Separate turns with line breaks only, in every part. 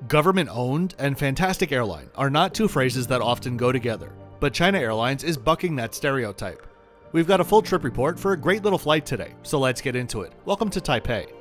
Government-owned and fantastic airline are not two phrases that often go together, but China Airlines is bucking that stereotype. We've got a full trip report for a great little flight today, so let's get into it. Welcome to Taipei.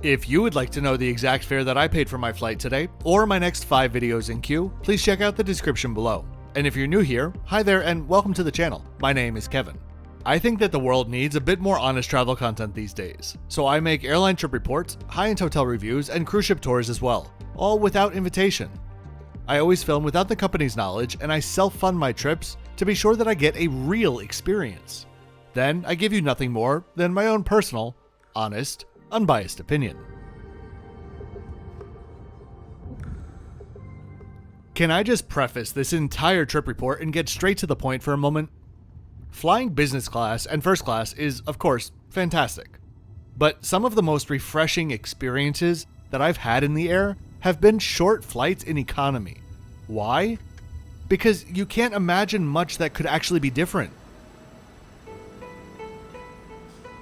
If you would like to know the exact fare that I paid for my flight today, or my next 5 videos in queue, please check out the description below. And if you're new here, hi there and welcome to the channel. My name is Kevin. I think that the world needs a bit more honest travel content these days, so I make airline trip reports, high-end hotel reviews, and cruise ship tours as well, all without invitation. I always film without the company's knowledge, and I self-fund my trips to be sure that I get a real experience. Then I give you nothing more than my own personal, honest, unbiased opinion. Can I just preface this entire trip report and get straight to the point for a moment? Flying business class and first class is, of course, fantastic. But some of the most refreshing experiences that I've had in the air have been short flights in economy. Why? Because you can't imagine much that could actually be different.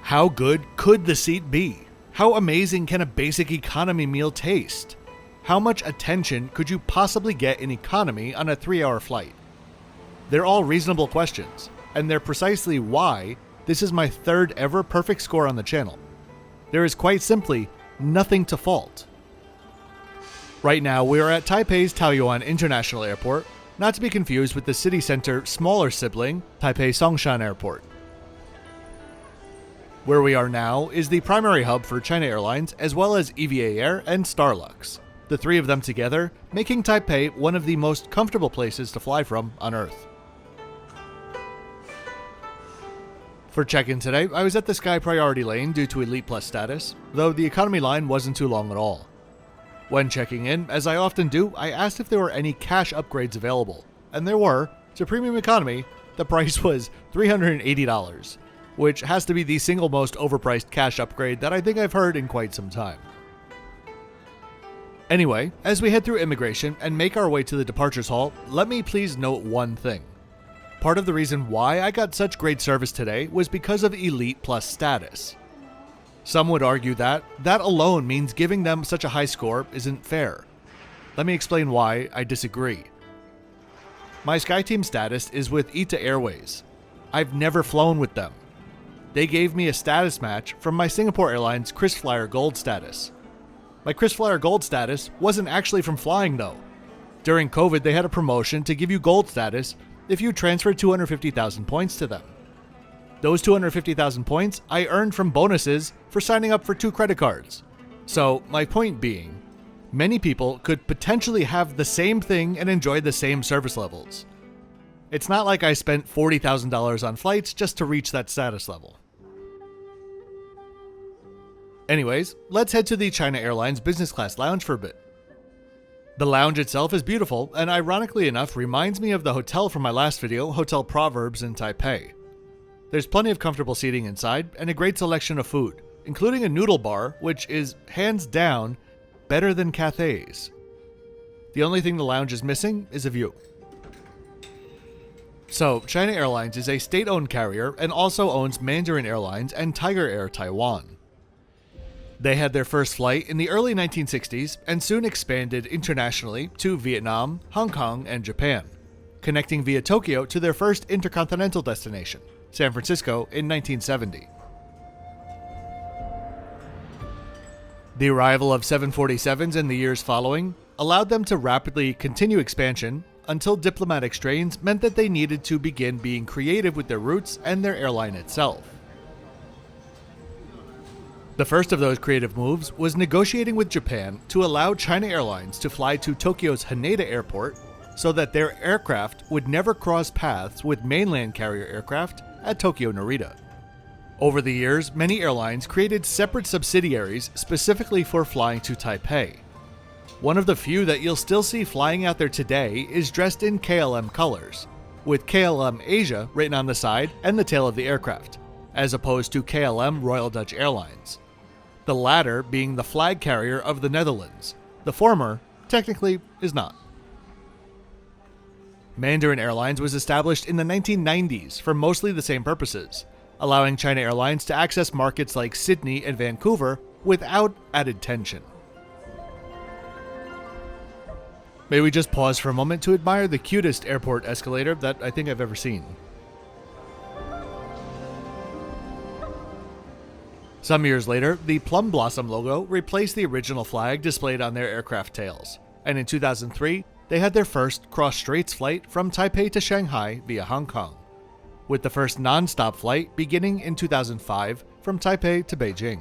How good could the seat be? How amazing can a basic economy meal taste? How much attention could you possibly get in economy on a 3-hour flight? They're all reasonable questions, and they're precisely why this is my 3rd ever perfect score on the channel. There is quite simply nothing to fault. Right now, we are at Taipei's Taoyuan International Airport, not to be confused with the city center smaller sibling, Taipei Songshan Airport. Where we are now is the primary hub for China Airlines as well as EVA Air and Starlux, the 3 of them together making Taipei one of the most comfortable places to fly from on Earth. For check-in today, I was at the Sky Priority lane due to Elite Plus status, though the economy line wasn't too long at all. When checking in, as I often do, I asked if there were any cash upgrades available, and there were. To Premium Economy, the price was $380. Which has to be the single most overpriced cash upgrade that I think I've heard in quite some time. Anyway, as we head through immigration and make our way to the departures hall, let me please note one thing. Part of the reason why I got such great service today was because of Elite Plus status. Some would argue that alone means giving them such a high score isn't fair. Let me explain why I disagree. My SkyTeam status is with ITA Airways. I've never flown with them. They gave me a status match from my Singapore Airlines KrisFlyer Gold status. My KrisFlyer Gold status wasn't actually from flying though. During COVID, they had a promotion to give you Gold status if you transferred 250,000 points to them. Those 250,000 points I earned from bonuses for signing up for 2 credit cards. So my point being, many people could potentially have the same thing and enjoy the same service levels. It's not like I spent $40,000 on flights just to reach that status level. Anyways, let's head to the China Airlines business class lounge for a bit. The lounge itself is beautiful and ironically enough reminds me of the hotel from my last video, Hotel Proverbs in Taipei. There's plenty of comfortable seating inside and a great selection of food, including a noodle bar which is hands down better than Cathay's. The only thing the lounge is missing is a view. So, China Airlines is a state-owned carrier and also owns Mandarin Airlines and Tiger Air Taiwan. They had their first flight in the early 1960s and soon expanded internationally to Vietnam, Hong Kong, and Japan, connecting via Tokyo to their first intercontinental destination, San Francisco, in 1970. The arrival of 747s in the years following allowed them to rapidly continue expansion until diplomatic strains meant that they needed to begin being creative with their routes and their airline itself. The first of those creative moves was negotiating with Japan to allow China Airlines to fly to Tokyo's Haneda Airport so that their aircraft would never cross paths with mainland carrier aircraft at Tokyo Narita. Over the years, many airlines created separate subsidiaries specifically for flying to Taipei. One of the few that you'll still see flying out there today is dressed in KLM colors, with KLM Asia written on the side and the tail of the aircraft, as opposed to KLM Royal Dutch Airlines. The latter being the flag carrier of the Netherlands, the former technically is not. Mandarin Airlines was established in the 1990s for mostly the same purposes, allowing China Airlines to access markets like Sydney and Vancouver without added tension. May we just pause for a moment to admire the cutest airport escalator that I think I've ever seen. Some years later, the plum blossom logo replaced the original flag displayed on their aircraft tails, and in 2003, they had their first cross-straits flight from Taipei to Shanghai via Hong Kong, with the first non-stop flight beginning in 2005 from Taipei to Beijing.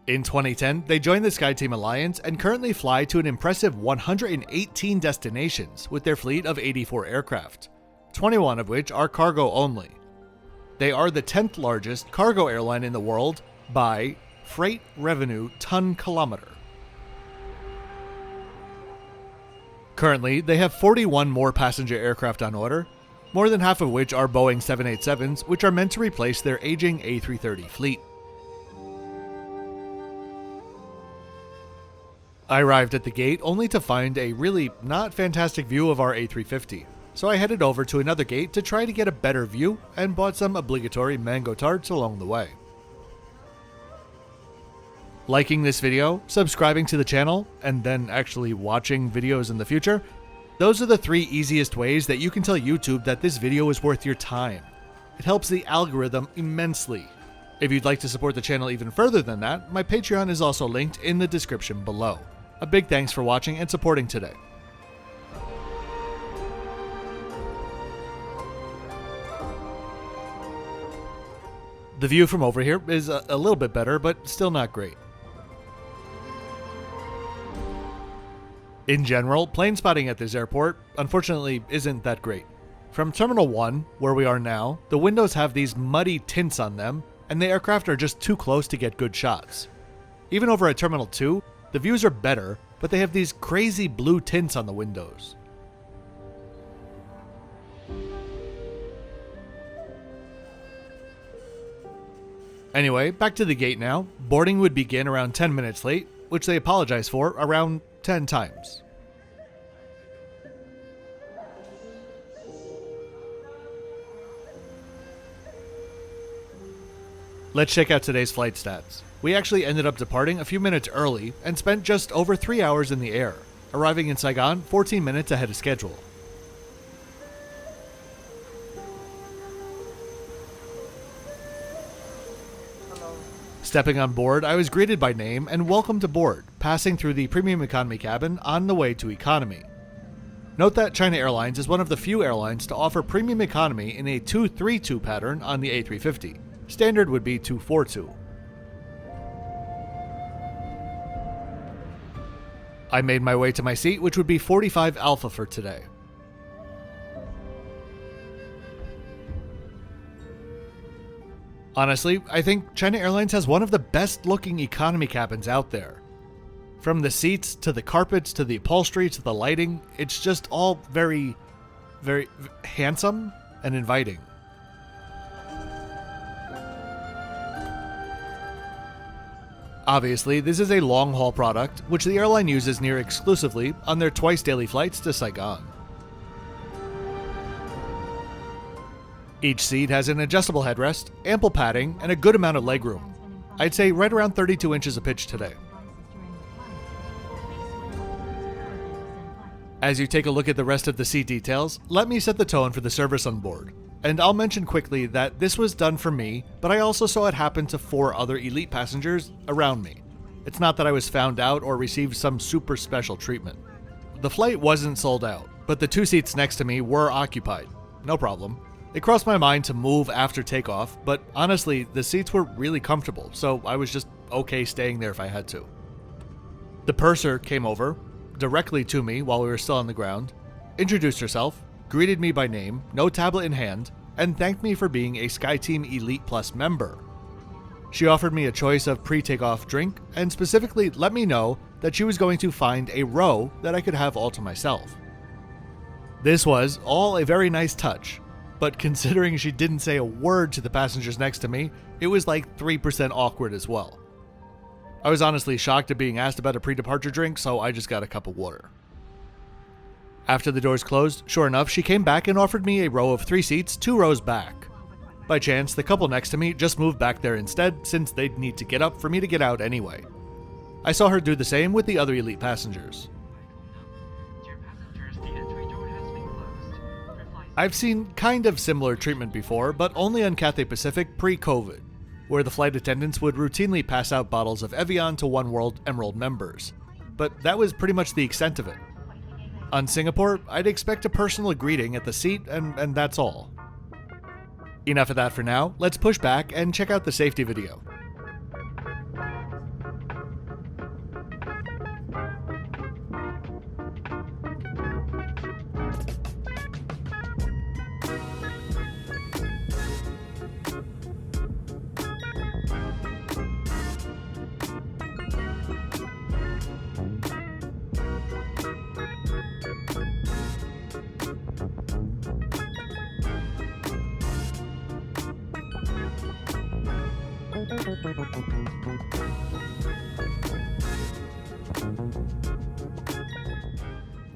In 2010, they joined the SkyTeam Alliance and currently fly to an impressive 118 destinations with their fleet of 84 aircraft, 21 of which are cargo only. They are the 10th largest cargo airline in the world by freight revenue ton kilometer. Currently, they have 41 more passenger aircraft on order, more than half of which are Boeing 787s, which are meant to replace their aging A330 fleet. I arrived at the gate only to find a really not fantastic view of our A350, so I headed over to another gate to try to get a better view and bought some obligatory mango tarts along the way. Liking this video, subscribing to the channel, and then actually watching videos in the future, those are the 3 easiest ways that you can tell YouTube that this video is worth your time. It helps the algorithm immensely. If you'd like to support the channel even further than that, my Patreon is also linked in the description below. A big thanks for watching and supporting today. The view from over here is a little bit better, but still not great. In general, plane spotting at this airport, unfortunately, isn't that great. From Terminal 1, where we are now, the windows have these muddy tints on them, and the aircraft are just too close to get good shots. Even over at Terminal 2, the views are better, but they have these crazy blue tints on the windows. Anyway, back to the gate now. Boarding would begin around 10 minutes late, which they apologize for around 10 times. Let's check out today's flight stats. We actually ended up departing a few minutes early and spent just over 3 hours in the air, arriving in Saigon 14 minutes ahead of schedule. Stepping on board, I was greeted by name and welcomed aboard, passing through the premium economy cabin on the way to economy. Note that China Airlines is one of the few airlines to offer premium economy in a 232 pattern on the A350. Standard would be 242. I made my way to my seat, which would be 45 Alpha for today. Honestly, I think China Airlines has one of the best looking economy cabins out there. From the seats, to the carpets, to the upholstery, to the lighting, it's just all very, very handsome and inviting. Obviously, this is a long-haul product, which the airline uses near exclusively on their twice-daily flights to Saigon. Each seat has an adjustable headrest, ample padding, and a good amount of legroom. I'd say right around 32 inches of pitch today. As you take a look at the rest of the seat details, let me set the tone for the service on board. And I'll mention quickly that this was done for me, but I also saw it happen to 4 other elite passengers around me. It's not that I was found out or received some super special treatment. The flight wasn't sold out, but the 2 seats next to me were occupied. No problem. It crossed my mind to move after takeoff, but honestly, the seats were really comfortable, so I was just okay staying there if I had to. The purser came over, directly to me while we were still on the ground, introduced herself, greeted me by name, no tablet in hand, and thanked me for being a SkyTeam Elite Plus member. She offered me a choice of pre-takeoff drink, and specifically let me know that she was going to find a row that I could have all to myself. This was all a very nice touch, but considering she didn't say a word to the passengers next to me, it was like 3% awkward as well. I was honestly shocked at being asked about a pre-departure drink, so I just got a cup of water. After the doors closed, sure enough, she came back and offered me a row of 3 seats 2 rows back. By chance, the couple next to me just moved back there instead, since they'd need to get up for me to get out anyway. I saw her do the same with the other elite passengers. I've seen kind of similar treatment before, but only on Cathay Pacific pre-COVID, where the flight attendants would routinely pass out bottles of Evian to One World Emerald members. But that was pretty much the extent of it. On Singapore, I'd expect a personal greeting at the seat, and that's all. Enough of that for now, let's push back and check out the safety video.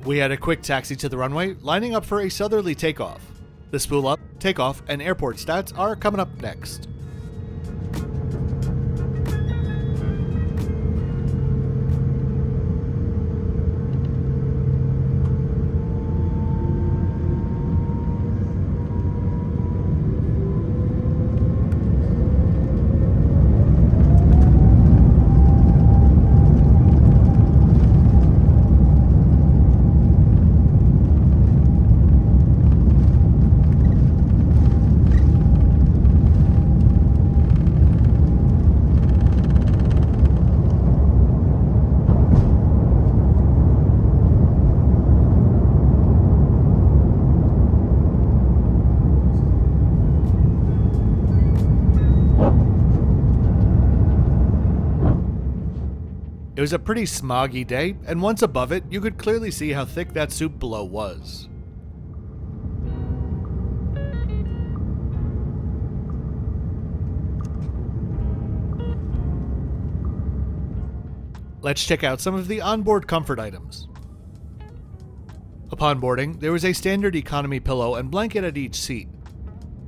We had a quick taxi to the runway, lining up for a southerly takeoff. The spool up, takeoff, and airport stats are coming up next. It was a pretty smoggy day, and once above it, you could clearly see how thick that soup below was. Let's check out some of the onboard comfort items. Upon boarding, there was a standard economy pillow and blanket at each seat.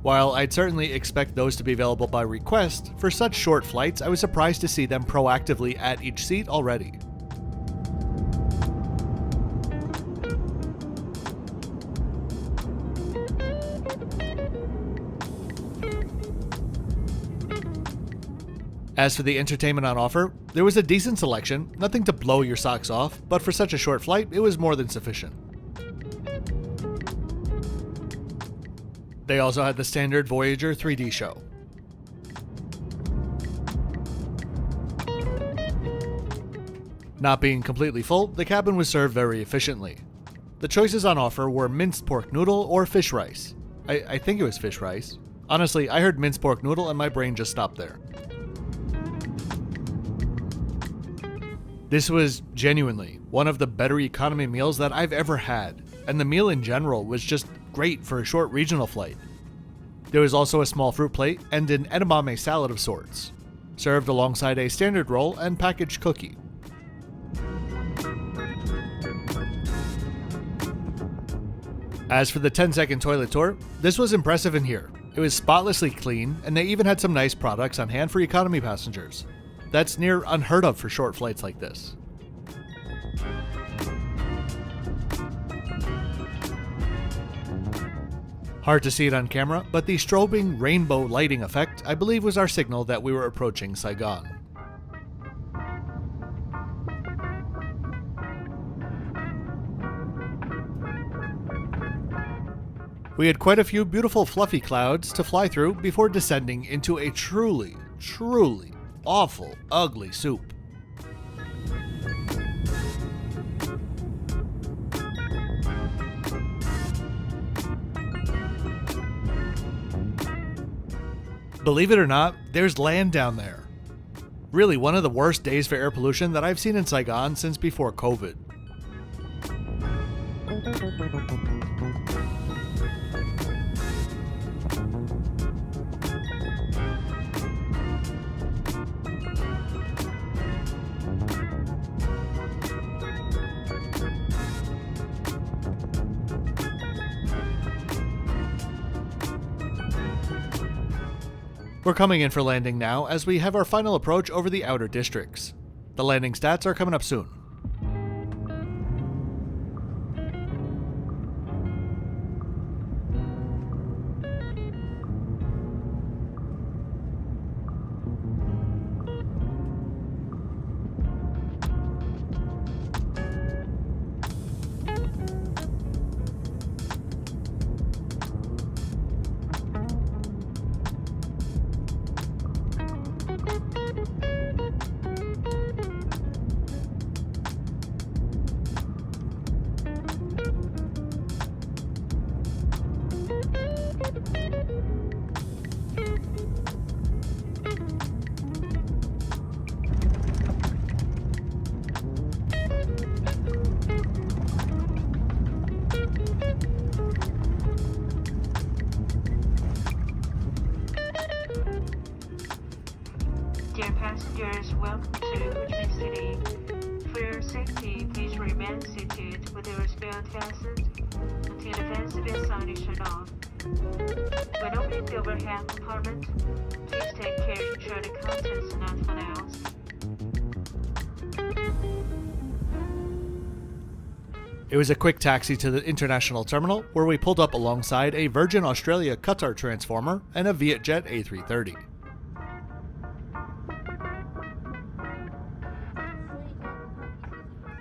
While I'd certainly expect those to be available by request, for such short flights I was surprised to see them proactively at each seat already. As for the entertainment on offer, there was a decent selection, nothing to blow your socks off, but for such a short flight it was more than sufficient. They also had the standard Voyager 3D show. Not being completely full, the cabin was served very efficiently. The choices on offer were minced pork noodle or fish rice. I think it was fish rice. Honestly, I heard minced pork noodle and my brain just stopped there. This was genuinely one of the better economy meals that I've ever had, and the meal in general was just great for a short regional flight. There was also a small fruit plate and an edamame salad of sorts, served alongside a standard roll and packaged cookie. As for the 10-second toilet tour, this was impressive in here. It was spotlessly clean, and they even had some nice products on hand for economy passengers. That's near unheard of for short flights like this. Hard to see it on camera, but the strobing rainbow lighting effect I believe was our signal that we were approaching Saigon. We had quite a few beautiful fluffy clouds to fly through before descending into a truly awful, ugly soup. Believe it or not, there's land down there. Really one of the worst days for air pollution that I've seen in Saigon since before COVID. We're coming in for landing now as we have our final approach over the outer districts. The landing stats are coming up soon.
Dear passengers, welcome to Regent City. For your safety, please remain seated with your seatbelt fastened until the fancy bell sign is turned off. When opening the overhead compartment, please take care to ensure the contents are not announced.
It was a quick taxi to the international terminal where we pulled up alongside a Virgin Australia Qatar transformer and a Vietjet A330.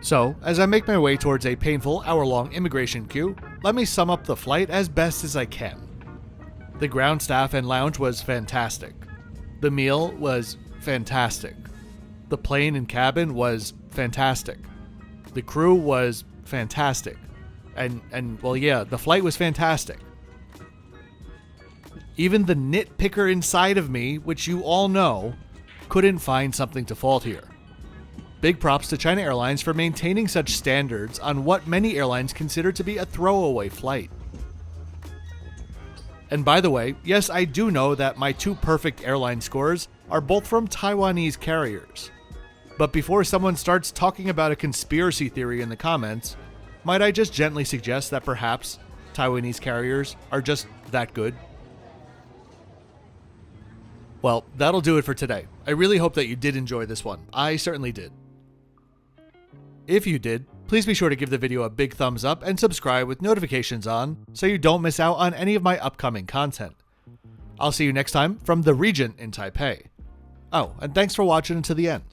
So, as I make my way towards a painful hour-long immigration queue, let me sum up the flight as best as I can. The ground staff and lounge was fantastic. The meal was fantastic. The plane and cabin was fantastic. The crew was fantastic. And well, yeah, the flight was fantastic. Even the nitpicker inside of me, which you all know, couldn't find something to fault here. Big props to China Airlines for maintaining such standards on what many airlines consider to be a throwaway flight. And by the way, yes, I do know that my two perfect airline scores are both from Taiwanese carriers. But before someone starts talking about a conspiracy theory in the comments, might I just gently suggest that perhaps Taiwanese carriers are just that good? Well, that'll do it for today. I really hope that you did enjoy this one. I certainly did. If you did, please be sure to give the video a big thumbs up and subscribe with notifications on so you don't miss out on any of my upcoming content. I'll see you next time from the Regent in Taipei. Oh, and thanks for watching to the end.